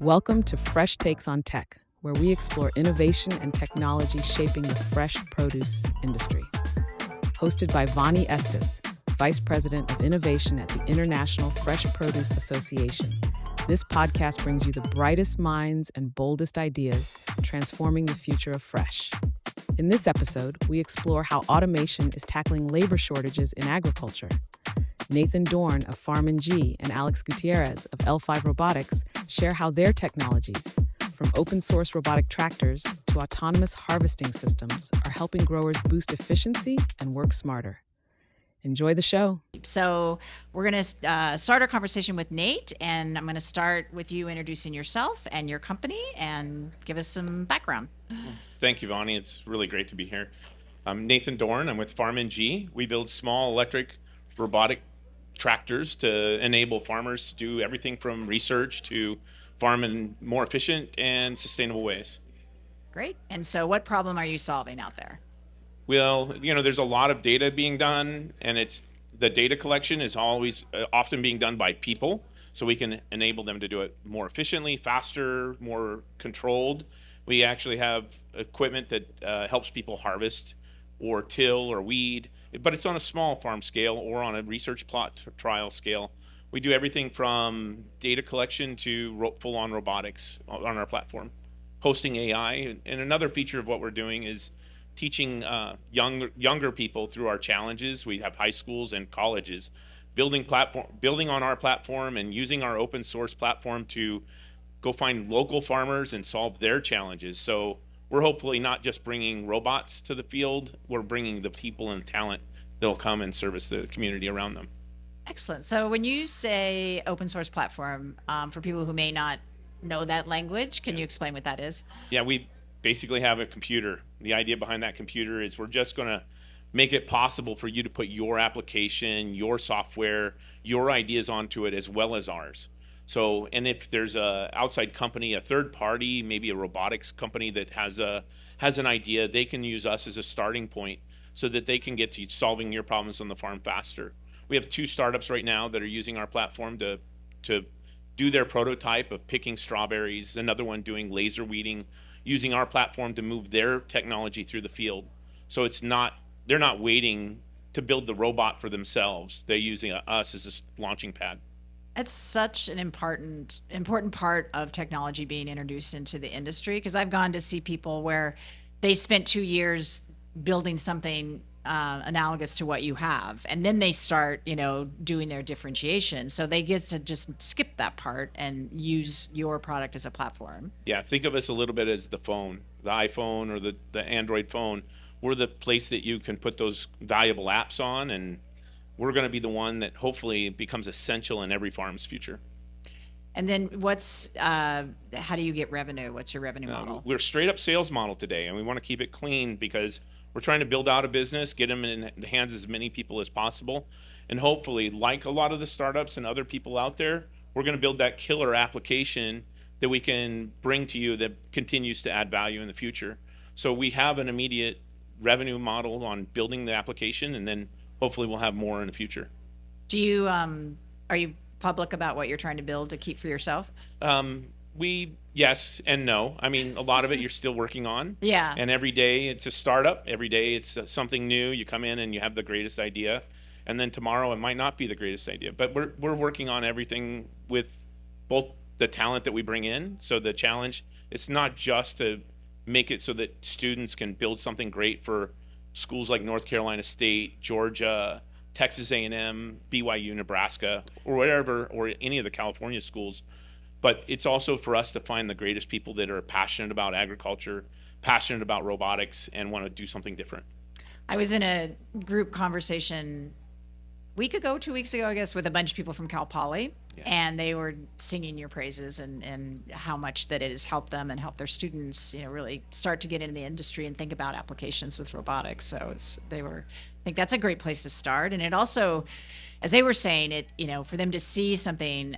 Welcome to Fresh Takes on Tech, where we explore innovation and technology shaping the fresh produce industry. Hosted by Vonnie Estes, Vice President of Innovation at the International Fresh Produce Association. This podcast brings you the brightest minds and boldest ideas, transforming the future of fresh. In this episode, we explore how automation is tackling labor shortages in agriculture. Nathan Dorn of Farm&G and Alex Gutierrez of L5 Robotics share how their technologies, from open source robotic tractors to autonomous harvesting systems, are helping growers boost efficiency and work smarter. Enjoy the show. So we're going to start our conversation with Nate, and I'm going to start with you introducing yourself and your company and give us some background. Thank you, Vonnie. It's really great to be here. I'm Nathan Dorn. I'm with Farm&G. We build small electric robotic tractors to enable farmers to do everything from research to farm in more efficient and sustainable ways. Great. And so what problem are you solving out there? Well, there's a lot of data being done, and the data collection is always often being done by people, so we can enable them to do it more efficiently, faster, more controlled. We actually have equipment that helps people harvest or till or weed, but it's on a small farm scale or on a research plot trial scale. We do everything from data collection to full-on robotics on our platform, hosting AI. And another feature of what we're doing is teaching younger people through our challenges. We have high schools and colleges building on our platform and using our open source platform to go find local farmers and solve their challenges. So we're hopefully not just bringing robots to the field, we're bringing the people and talent that'll come and service the community around them. Excellent. So when you say open source platform, for people who may not know that language, can you explain what that is? Yeah, we basically have a computer. The idea behind that computer is we're just going to make it possible for you to put your application, your software, your ideas onto it as well as ours. So, and if there's a outside company, a third party, maybe a robotics company that has an idea, they can use us as a starting point so that they can get to solving your problems on the farm faster. We have 2 startups right now that are using our platform to do their prototype of picking strawberries, another one doing laser weeding, using our platform to move their technology through the field. So they're not waiting to build the robot for themselves. They're using us as a launching pad. It's such an important part of technology being introduced into the industry, because I've gone to see people where they spent 2 years building something analogous to what you have, and then they start doing their differentiation, so they get to just skip that part and use your product as a platform. Yeah, think of us a little bit as the phone, the iPhone or the Android phone. We're the place that you can put those valuable apps on, and we're going to be the one that hopefully becomes essential in every farm's future. And then how do you get revenue? What's your revenue model? We're a straight up sales model today, and we want to keep it clean because we're trying to build out a business, get them in the hands of as many people as possible. And hopefully, like a lot of the startups and other people out there, we're going to build that killer application that we can bring to you that continues to add value in the future. So we have an immediate revenue model on building the application, and then hopefully we'll have more in the future. Do you are you public about what you're trying to build to keep for yourself? Yes and no. I mean, a lot of it you're still working on. Yeah. And every day it's a startup. Every day it's something new. You come in and you have the greatest idea, and then tomorrow it might not be the greatest idea. But we're working on everything with both the talent that we bring in. So the challenge, it's not just to make it so that students can build something great for schools like North Carolina State, Georgia, Texas A&M, BYU, Nebraska, or whatever, or any of the California schools. But it's also for us to find the greatest people that are passionate about agriculture, passionate about robotics, and want to do something different. I was in a group conversation week ago, 2 weeks ago, I guess, with a bunch of people from Cal Poly, and they were singing your praises and how much that it has helped them and helped their students, really start to get into the industry and think about applications with robotics. So I think that's a great place to start. And it also, as they were saying, for them to see something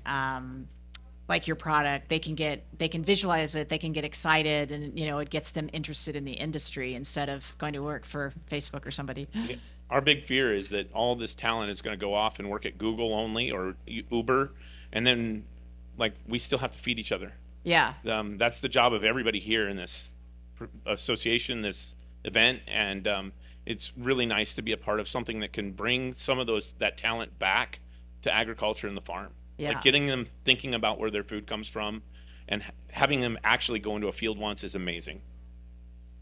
like your product, they can visualize it, they can get excited, and it gets them interested in the industry instead of going to work for Facebook or somebody. Yeah. Our big fear is that all this talent is going to go off and work at Google only or Uber, and then we still have to feed each other. Yeah. That's the job of everybody here in this association, this event, and it's really nice to be a part of something that can bring some of that talent back to agriculture and the farm. Yeah. Like getting them thinking about where their food comes from, and having them actually go into a field once is amazing.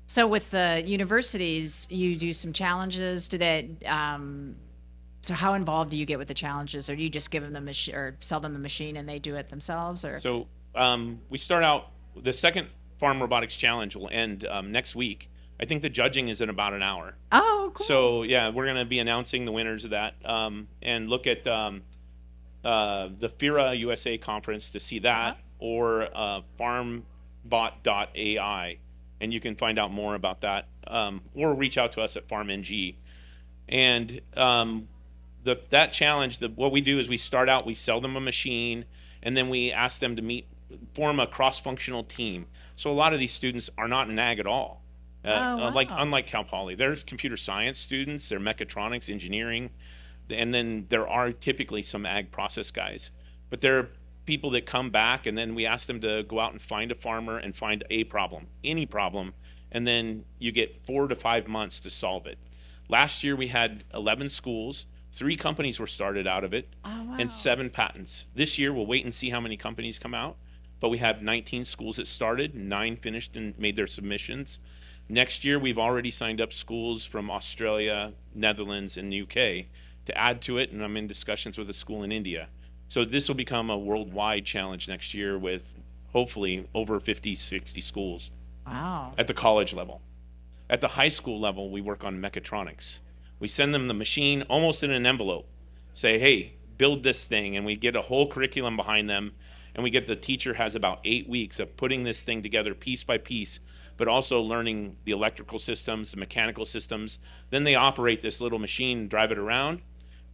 So with the universities, you do some challenges. Do they? So how involved do you get with the challenges, or do you just give them the machine or sell them the machine and they do it themselves? Or So we start out, the second Farm Robotics Challenge will end next week. I think the judging is in about an hour. oh, cool. So yeah, we're going to be announcing the winners of that, and look at the FIRA USA conference to see that, or farmbot.ai, and you can find out more about that, or reach out to us at FarmNG. And that challenge, what we do is we start out, we sell them a machine, and then we ask them to form a cross-functional team. So a lot of these students are not in ag at all. Wow. Unlike Cal Poly, there's computer science students, they're mechatronics, engineering, and then there are typically some ag process guys. But there are people that come back, and then we ask them to go out and find a farmer and find a problem, any problem, and then you get 4 to 5 months to solve it. Last year we had 11 schools, 3 companies were started out of it, and 7 patents. This year we'll wait and see how many companies come out, but we have 19 schools that started, 9 finished and made their submissions. Next year we've already signed up schools from Australia, Netherlands, and the UK to add to it, and I'm in discussions with a school in India. So this will become a worldwide challenge next year with hopefully over 50, 60 schools. Wow. At the college level. At the high school level, we work on mechatronics. We send them the machine almost in an envelope. Say, hey, build this thing, and we get a whole curriculum behind them, and we get the teacher has about 8 weeks of putting this thing together piece by piece, but also learning the electrical systems, the mechanical systems. Then they operate this little machine, drive it around.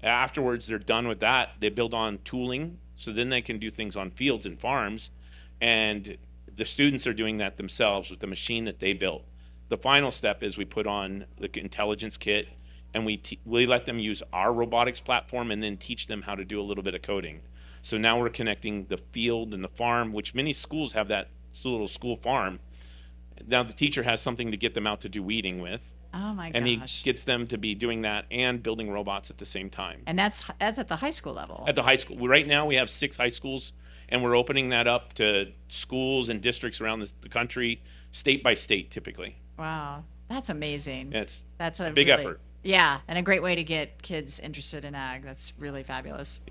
Afterwards, they're done with that. They build on tooling, so then they can do things on fields and farms, and the students are doing that themselves with the machine that they built. The final step is we put on the intelligence kit, and we let them use our robotics platform and then teach them how to do a little bit of coding. So now we're connecting the field and the farm, which many schools have that little school farm. Now the teacher has something to get them out to do weeding with. Oh my gosh. And he gets them to be doing that and building robots at the same time. And that's at the high school level. At the high school. Right now we have 6 high schools, and we're opening that up to schools and districts around the country, state by state typically. Wow. That's amazing. That's a big really, effort. Yeah, and a great way to get kids interested in ag. That's really fabulous.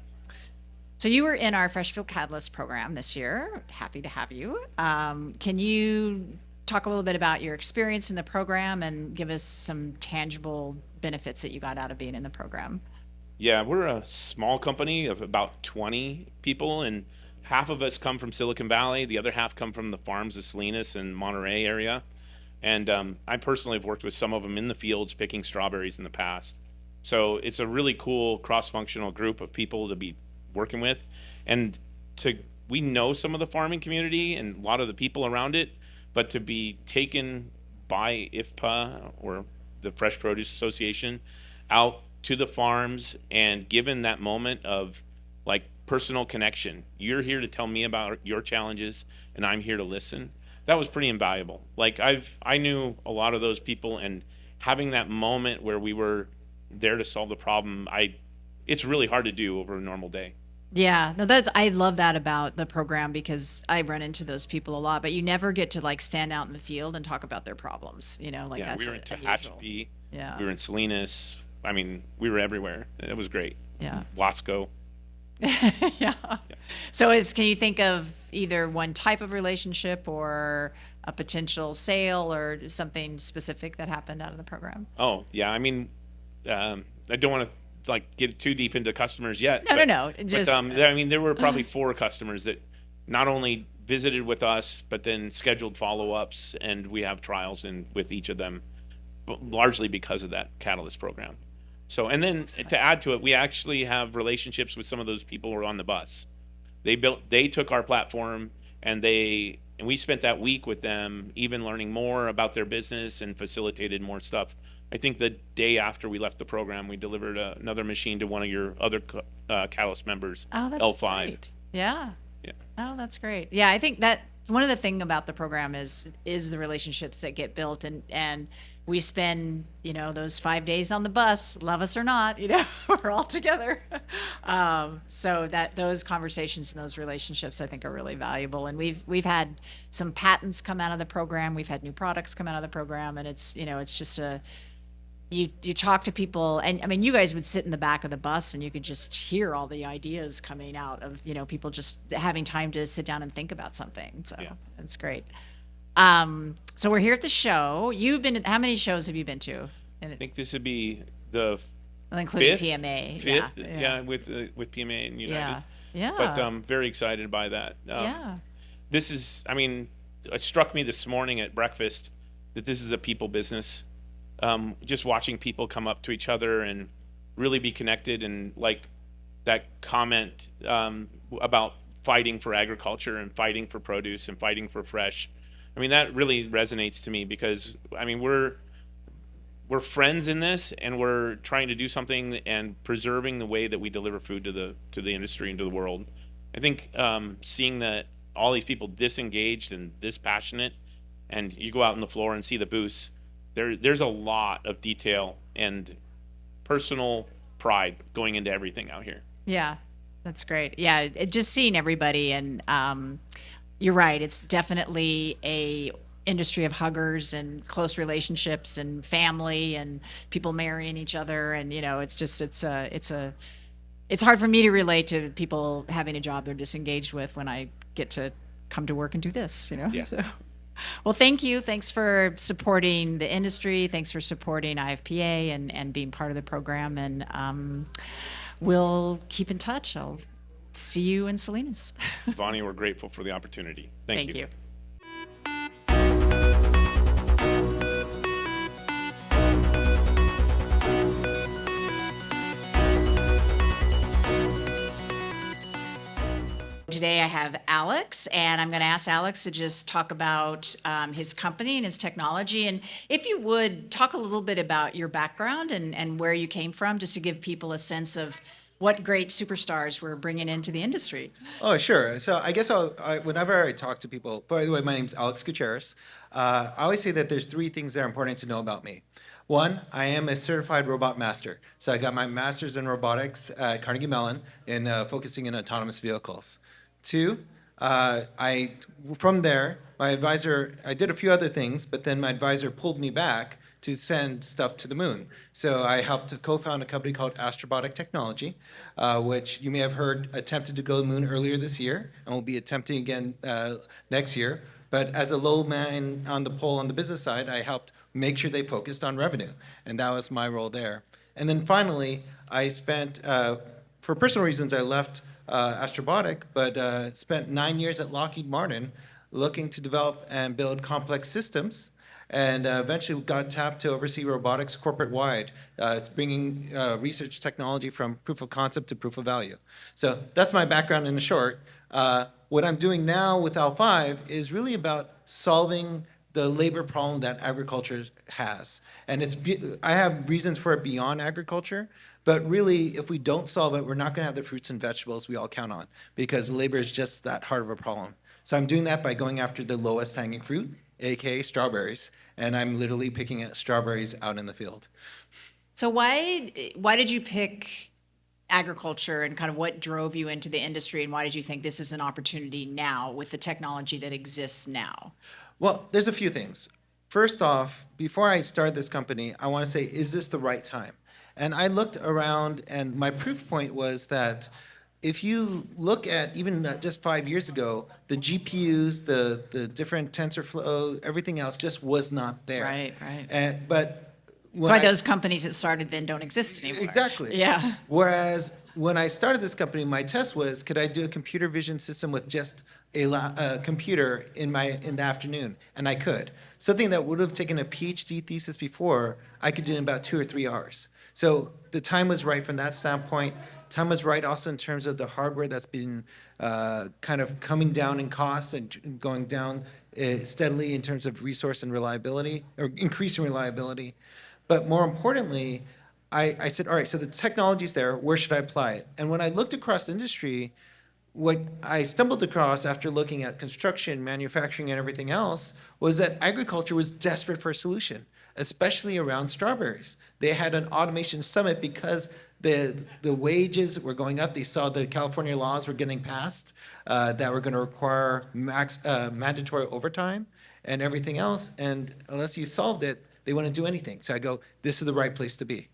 So you were in our Freshfield Catalyst program this year. Happy to have you. Can you talk a little bit about your experience in the program and give us some tangible benefits that you got out of being in the program? Yeah, we're a small company of about 20 people, and half of us come from Silicon Valley. The other half come from the farms of Salinas and Monterey area. And I personally have worked with some of them in the fields picking strawberries in the past. So it's a really cool cross-functional group of people to be working with. And we know some of the farming community and a lot of the people around it, but to be taken by IFPA or the Fresh Produce Association out to the farms and given that moment of like personal connection. You're here to tell me about your challenges and I'm here to listen. That was pretty invaluable. Like I knew a lot of those people, and having that moment where we were there to solve the problem, it's really hard to do over a normal day. Yeah, no, I love that about the program because I run into those people a lot, but you never get to like stand out in the field and talk about their problems, like yeah, that's we were in Tehachapi, yeah, we were in Salinas. I mean, we were everywhere. It was great. Yeah. Wasco. Yeah. So can you think of either one type of relationship or a potential sale or something specific that happened out of the program? Oh, yeah. I mean, I don't want to like get too deep into customers yet. No. Just, I mean, there were probably 4 customers that not only visited with us, but then scheduled follow-ups, and we have trials with each of them, largely because of that Catalyst program. So, and then to add to it, we actually have relationships with some of those people who are on the bus. They took our platform and we spent that week with them, even learning more about their business and facilitated more stuff. I think the day after we left the program, we delivered another machine to one of your other Catalyst members, oh, that's L5. Great. Yeah. Yeah. Oh, that's great. Yeah, I think that one of the thing about the program is the relationships that get built, and we spend, those 5 days on the bus, love us or not, we're all together. So that those conversations and those relationships, I think, are really valuable. And we've had some patents come out of the program. We've had new products come out of the program, and it's just you talk to people, and I mean, you guys would sit in the back of the bus and you could just hear all the ideas coming out of, people just having time to sit down and think about something. So that's great. So we're here at the show. How many shows have you been to? I think this would be the including fifth, PMA. fifth, with PMA and United. Yeah. But I'm very excited by that. This is, I mean, it struck me this morning at breakfast that this is a people business. Just watching people come up to each other and really be connected, and like that comment about fighting for agriculture and fighting for produce and fighting for fresh. I mean, that really resonates to me, because I mean, we're friends in this, and we're trying to do something and preserving the way that we deliver food to the industry and to the world. I think seeing that all these people disengaged and this passionate, and you go out on the floor and see the booths, there's a lot of detail and personal pride going into everything out here. Yeah, that's great. Yeah, just seeing everybody, and you're right. It's definitely a industry of huggers and close relationships and family and people marrying each other, and it's hard for me to relate to people having a job they're disengaged with when I get to come to work and do this. Yeah. So. Well, thank you. Thanks for supporting the industry. Thanks for supporting IFPA and being part of the program. And we'll keep in touch. I'll see you in Salinas. Vonnie, we're grateful for the opportunity. Thank you. Today I have Alex, and I'm going to ask Alex to just talk about his company and his technology. And if you would, talk a little bit about your background and where you came from, just to give people a sense of what great superstars we're bringing into the industry. Oh, sure. So I guess whenever I talk to people, by the way, my name's Alex Gutierrez. I always say that there's three things that are important to know about me. One, I am a certified robot master. So I got my master's in robotics at Carnegie Mellon in focusing in autonomous vehicles. Two, from there, my advisor, I did a few other things, but then my advisor pulled me back to send stuff to the moon. So I helped to co-found a company called Robotic Technology, which you may have heard attempted to go to the moon earlier this year, and will be attempting again next year. But as a low man on the pole on the business side, I helped make sure they focused on revenue, and that was my role there. And then finally, I spent, for personal reasons, I left Astrobotic, but spent 9 years at Lockheed Martin looking to develop and build complex systems, and eventually got tapped to oversee robotics corporate-wide, bringing research technology from proof of concept to proof of value. So that's my background in short. What I'm doing now with L5 is really about solving the labor problem that agriculture has. And I have reasons for it beyond agriculture, but really, if we don't solve it, we're not going to have the fruits and vegetables we all count on, because labor is just that hard of a problem. So I'm doing that by going after the lowest hanging fruit, aka strawberries, and I'm literally picking at strawberries out in the field. So why did you pick agriculture, and kind of what drove you into the industry, and why did you think this is an opportunity now with the technology that exists now? Well, there's a few things. First off, before I started this company, I want to say, is this the right time? And I looked around, and my proof point was that if you look at even just 5 years ago, the GPUs, the different TensorFlow, everything else just was not there. Right. But That's why those companies that started then don't exist anymore. Exactly. Yeah. Whereas when I started this company, my test was, could I do a computer vision system with just a computer in the afternoon? And I could. Something that would have taken a PhD thesis before, I could do in about 2 or 3 hours. So the time was right from that standpoint. Time was right also in terms of the hardware that's been kind of coming down in cost and going down steadily in terms of resource and reliability, or increasing reliability. But more importantly, I said, all right, so the technology's there, where should I apply it? And when I looked across the industry, what I stumbled across after looking at construction, manufacturing, and everything else was that agriculture was desperate for a solution, especially around strawberries. They had an automation summit because the wages were going up. They saw the California laws were getting passed that were going to require mandatory overtime and everything else. And unless you solved it, they wouldn't do anything. So I go, this is the right place to be.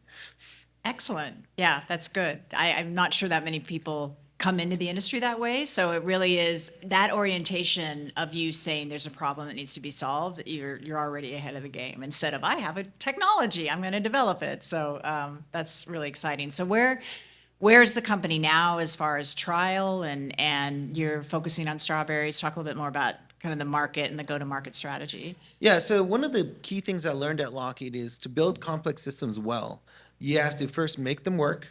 Excellent. Yeah, that's good. I'm not sure that many people come into the industry that way. So it really is that orientation of you saying there's a problem that needs to be solved. You're already ahead of the game instead of I have a technology, I'm going to develop it. So that's really exciting. So where's the company now as far as trial and you're focusing on strawberries? Talk a little bit more about kind of the market and the go-to-market strategy. Yeah, so one of the key things I learned at Lockheed is to build complex systems well, you have to first make them work,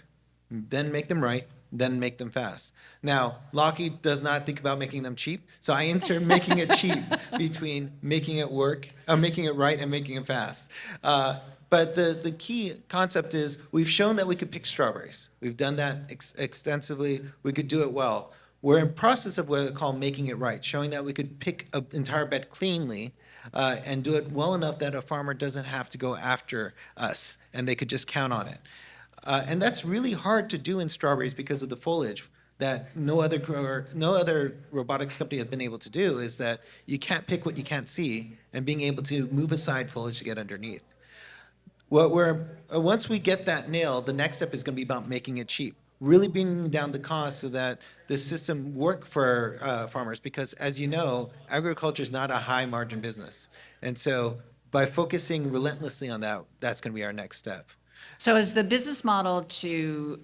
then make them right, then make them fast. Now, Lockheed does not think about making them cheap, so I insert making it cheap between making it work, making it right, and making it fast. But the key concept is we've shown that we could pick strawberries. We've done that extensively. We could do it well. We're in process of what I call making it right, showing that we could pick an entire bed cleanly and do it well enough that a farmer doesn't have to go after us and they could just count on it. And that's really hard to do in strawberries because of the foliage that no other robotics company has been able to do, is that you can't pick what you can't see and being able to move aside foliage to get underneath. Once we get that nailed, the next step is going to be about making it cheap. Really bringing down the cost so that the system work for farmers, because as you know, agriculture is not a high margin business. And so by focusing relentlessly on that, that's going to be our next step. So is the business model to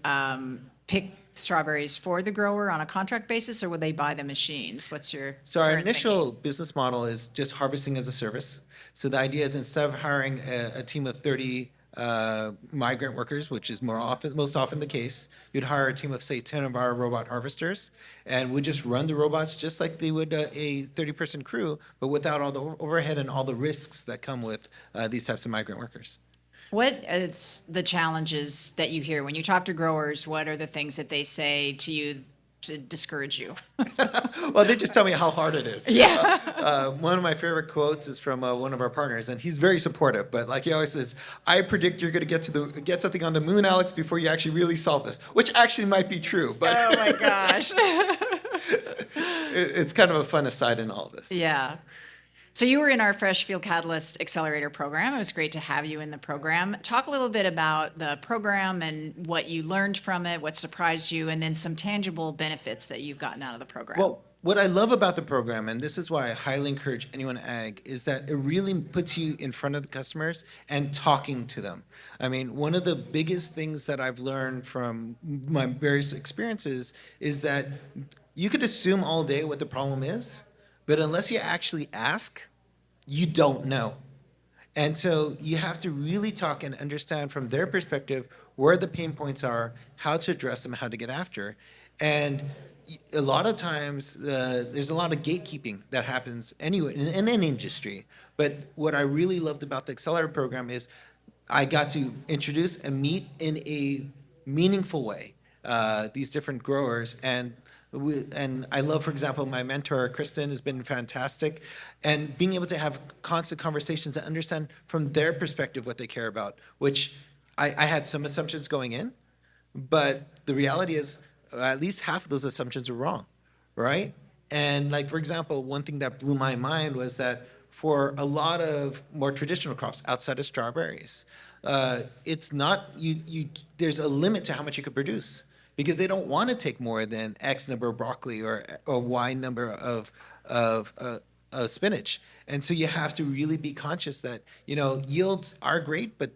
pick strawberries for the grower on a contract basis, or would they buy the machines? What's your So our current initial thinking? business model is just harvesting as a service. So the idea is instead of hiring a team of 30 migrant workers, which is most often the case, you'd hire a team of, say, 10 of our robot harvesters, and we'd just run the robots just like they would a 30-person crew, but without all the overhead and all the risks that come with these types of migrant workers. What is the challenges that you hear when you talk to growers? What are the things that they say to you to discourage you? Well, they just tell me how hard it is. Yeah. One of my favorite quotes is from one of our partners, and he's very supportive. But like he always says, "I predict you're going to get something on the moon, Alex, before you actually really solve this," which actually might be true. But Oh my gosh. it's kind of a fun aside in all of this. Yeah. So you were in our Fresh Field Catalyst Accelerator program. It was great to have you in the program. Talk a little bit about the program and what you learned from it, what surprised you, and then some tangible benefits that you've gotten out of the program. Well, what I love about the program, and this is why I highly encourage anyone in ag, is that it really puts you in front of the customers and talking to them. I mean, one of the biggest things that I've learned from my various experiences is that you could assume all day what the problem is, but unless you actually ask, you don't know. And so you have to really talk and understand from their perspective where the pain points are, how to address them, how to get after. And a lot of times, there's a lot of gatekeeping that happens anyway in any industry. But what I really loved about the Accelerator program is I got to introduce and meet in a meaningful way these different growers. And I love, for example, my mentor, Kristen, has been fantastic. And being able to have constant conversations and understand from their perspective what they care about, which I had some assumptions going in, but the reality is at least half of those assumptions are wrong, right? And like, for example, one thing that blew my mind was that for a lot of more traditional crops outside of strawberries, it's not, there's a limit to how much you could produce, because they don't want to take more than X number of broccoli or Y number of spinach. And so you have to really be conscious that, yields are great, but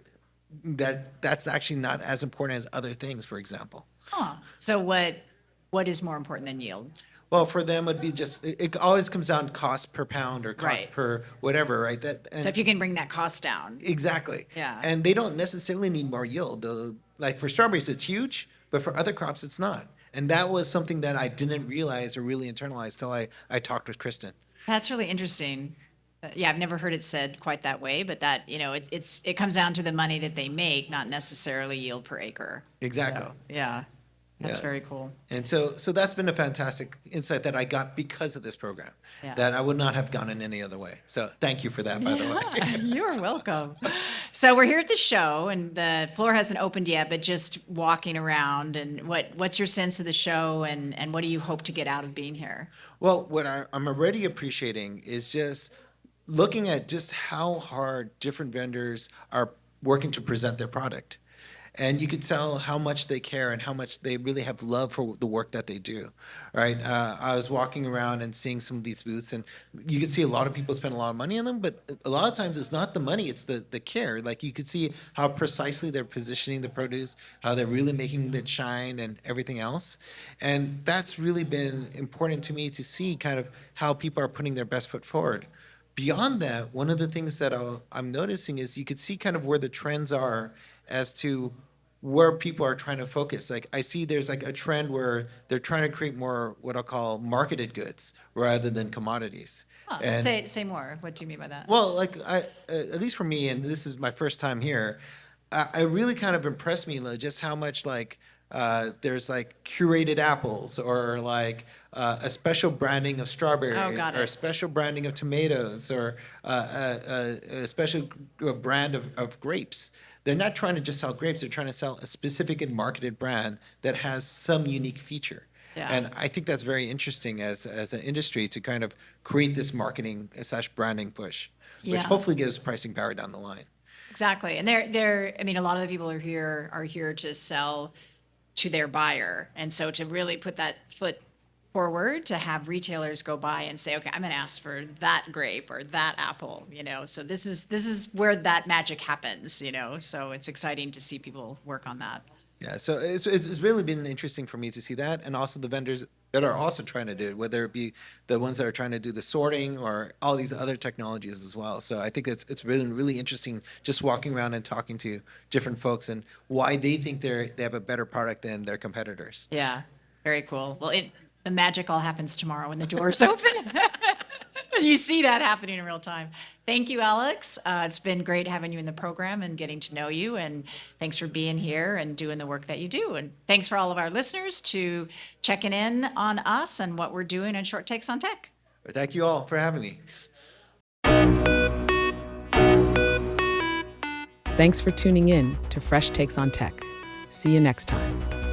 that's actually not as important as other things, for example. Huh. So what is more important than yield? Well, for them, it'd be just, it always comes down to cost per pound or cost Right. per whatever, right? So if you can bring that cost down. Exactly. Yeah. And they don't necessarily need more yield. Like for strawberries, it's huge, but for other crops, it's not. And that was something that I didn't realize or really internalize till I talked with Kristen. That's really interesting. Yeah, I've never heard it said quite that way, but that, it comes down to the money that they make, not necessarily yield per acre. Exactly. So, yeah. That's Yeah. very cool. And so that's been a fantastic insight that I got because of this program Yeah. that I would not have gotten any other way. So thank you for that, by the way. Yeah, you're welcome. So we're here at the show, and the floor hasn't opened yet, but just walking around. And what's your sense of the show, and what do you hope to get out of being here? Well, what I'm already appreciating is just looking at just how hard different vendors are working to present their product. And you could tell how much they care and how much they really have love for the work that they do, right? I was walking around and seeing some of these booths, and you could see a lot of people spend a lot of money on them, but a lot of times it's not the money, it's the care. Like you could see how precisely they're positioning the produce, how they're really making it shine and everything else. And that's really been important to me to see kind of how people are putting their best foot forward. Beyond that, one of the things that I'm noticing is you could see kind of where the trends are as to where people are trying to focus. Like I see there's like a trend where they're trying to create more what I'll call marketed goods rather than commodities. Huh, And say more. What do you mean by that? well, like at least for me, and this is my first time here, I really kind of impressed me like, just how much like there's like curated apples or like a special branding of strawberries Oh, got or a it. special branding of tomatoes or a special brand of grapes. They're not trying to just sell grapes. They're trying to sell a specific and marketed brand that has some unique feature. Yeah. And I think that's very interesting as an industry to kind of create this marketing / branding push, which Yeah. hopefully gives pricing power down the line. Exactly. And I mean, a lot of the people are here to sell to their buyer. And so to really put that foot forward, to have retailers go by and say, okay, I'm going to ask for that grape or that apple, so this is where that magic happens, so it's exciting to see people work on that. Yeah, so it's really been interesting for me to see that, and also the vendors that are also trying to do it, whether it be the ones that are trying to do the sorting or all these other technologies as well. So I think it's been really interesting just walking around and talking to different folks and why they think they have a better product than their competitors. Yeah, very cool. Well, the magic all happens tomorrow when the doors open. You see that happening in real time. Thank you, Alex. It's been great having you in the program and getting to know you. And thanks for being here and doing the work that you do. And thanks for all of our listeners to checking in on us and what we're doing in Short Takes on Tech. Thank you all for having me. Thanks for tuning in to Fresh Takes on Tech. See you next time.